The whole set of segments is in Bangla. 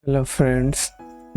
Hello friends,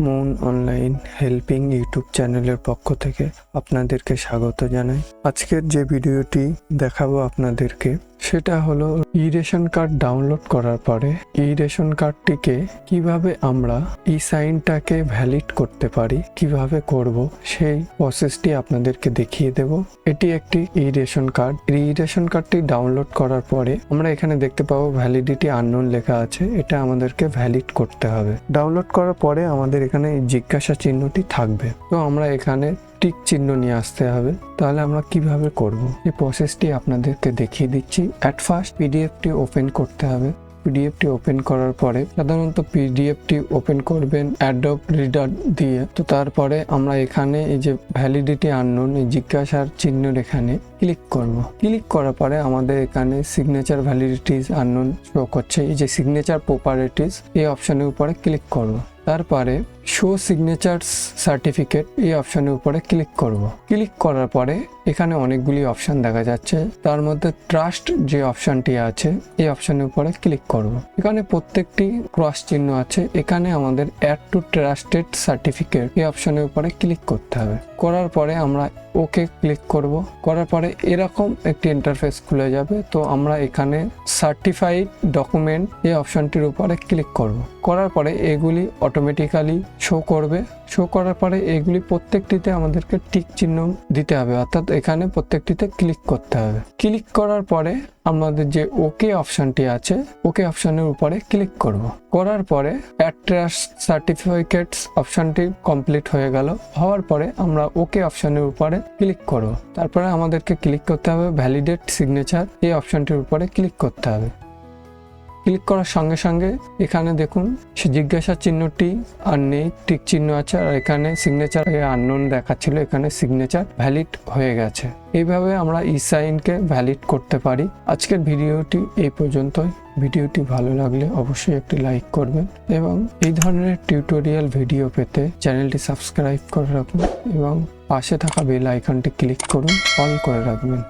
moon online helping YouTube চ্যানেলের পক্ষ থেকে আপনাদেরকে স্বাগত জানাই। আজকের যে ভিডিওটি দেখাবো আপনাদেরকে সেটা হলো ই রেশন কার্ড ডাউনলোড করার পরে ই রেশন কার্ডটিকে কিভাবে আমরা ই সাইনটাকে ভ্যালিড করতে পারি, কিভাবে করব সেই প্রসেসটি আপনাদেরকে দেখিয়ে দেব। এটি একটি ই রেশন কার্ড। ই রেশন কার্ডটি ডাউনলোড করার পরে আমরা এখানে দেখতে পাবো ভ্যালিডিটি আননোন লেখা আছে, এটা আমাদেরকে ভ্যালিড করতে হবে। ডাউনলোড করার পরে আমাদের এখানে এই জিজ্ঞাসা চিহ্নটি থাকবে, তো আমরা এখানে টিক চিহ্ন নিয়ে আসতে হবে। তাহলে আমরা কিভাবে করব এই প্রসেসটি আপনাদেরকে দেখিয়ে দিচ্ছি। অ্যাট ফার্স্ট পিডিএফটি ওপেন করতে হবে। পিডিএফটি ওপেন করার পরে সাধারণত পিডিএফটি ওপেন করবেন অ্যাডোব রিডার দিয়ে। তো তারপরে আমরা এখানে এই যে ভ্যালিডিটি আননোন এই জিজ্ঞাসার চিহ্নের এখানে ক্লিক করব। ক্লিক করার পরে আমাদের এখানে সিগনেচার ভ্যালিডিটিস আননোন শো করছে। এই যে সিগনেচার প্রপার্টিস এই অপশনের উপরে ক্লিক করব। তারপরে শো সিগনেচার সার্টিফিকেট এই অপশনের উপরে ক্লিক করব। ক্লিক করার পরে এখানে অনেকগুলি অপশন দেখা যাচ্ছে, তার মধ্যে ট্রাস্ট যে অপশনটি আছে এই অপশনের উপরে ক্লিক করব। এখানে প্রত্যেকটি ক্রস চিহ্ন আছে, এখানে আমাদের অ্যাড টু ট্রাস্টেড সার্টিফিকেট এই অপশনের উপরে ক্লিক করতে হবে। করার পরে আমরা ওকে ক্লিক করব। করার পরে এরকম একটি ইন্টারফেস খুলে যাবে। তো আমরা এখানে সার্টিফাইড ডকুমেন্ট এই অপশনটির উপরে ক্লিক করব। করার পরে এগুলি অটোমেটিক্যালি শো করবে। শো করার পরে এগুলি প্রত্যেকটিতে আমাদেরকে টিক চিহ্ন দিতে হবে, অর্থাৎ এখানে প্রত্যেকটিতে ক্লিক করতে হবে। ক্লিক করার পরে আমাদের যে ওকে অপশনটি আছে ওকে অপশনের উপরে ক্লিক করব। করার পরে অ্যাড ট্রাস্ট সার্টিফিকেটস অপশনটি কমপ্লিট হয়ে গেল। হওয়ার পরে আমরা ওকে অপশনের উপরে ক্লিক করব। তারপরে আমাদেরকে ক্লিক করতে হবে ভ্যালিডেট সিগনেচার এই অপশনটির উপরে ক্লিক করতে হবে। ক্লিক করার সঙ্গে সঙ্গে এখানে দেখুন সে জিজ্ঞাসা চিহ্নটি আর নেই, টিক চিহ্ন আছে, আর এখানে সিগনেচার আননোন দেখাচ্ছিল, এখানে সিগনেচার ভ্যালিড হয়ে গেছে। এইভাবে আমরা ই সাইনকে ভ্যালিড করতে পারি। আজকের ভিডিওটি এই পর্যন্তই। ভিডিওটি ভালো লাগলে অবশ্যই একটি লাইক করবেন এবং এই ধরনের টিউটোরিয়াল ভিডিও পেতে চ্যানেলটি সাবস্ক্রাইব করে রাখুন এবং পাশে থাকা বেল আইকনটি ক্লিক করুন, অল করে রাখবেন।